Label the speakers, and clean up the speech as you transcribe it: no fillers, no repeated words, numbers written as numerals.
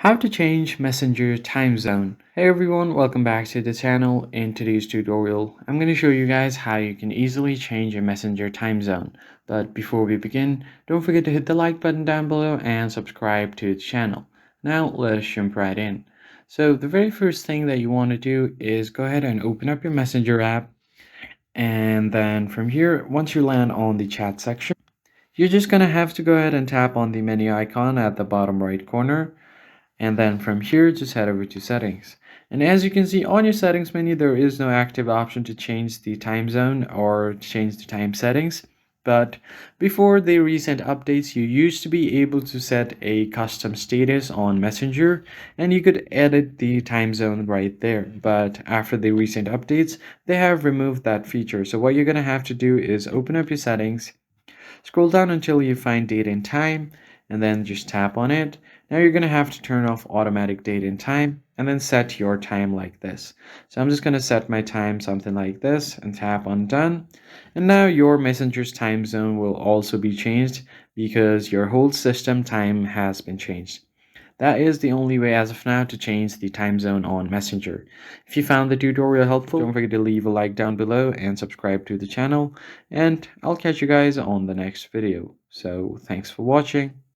Speaker 1: How to change Messenger time zone. Hey everyone, welcome back to the channel. In today's tutorial, I'm going to show you guys how you can easily change your Messenger time zone. But before we begin, don't forget to hit the like button down below and subscribe to the channel. Now let's jump right in. So the very first thing that you want to do is go ahead and open up your Messenger app. And then from here, once you land on the chat section, you're just going to have to go ahead and tap on the menu icon at the bottom right corner, and then from here just head over to settings. And as you can see on your settings menu, there is no active option to change the time zone or change the time settings. But before the recent updates, you used to be able to set a custom status on Messenger and you could edit the time zone right there. But after the recent updates, they have removed that feature. So what you're going to have to do is open up your settings. Scroll down until you find date and time, and then just tap on it. Now you're going to have to turn off automatic date and time, and then set your time like this. So I'm just going to set my time something like this, and tap on done. And now your Messenger's time zone will also be changed because your whole system time has been changed. That is the only way as of now to change the time zone on Messenger. If you found the tutorial helpful, don't forget to leave a like down below and subscribe to the channel. And I'll catch you guys on the next video. So thanks for watching.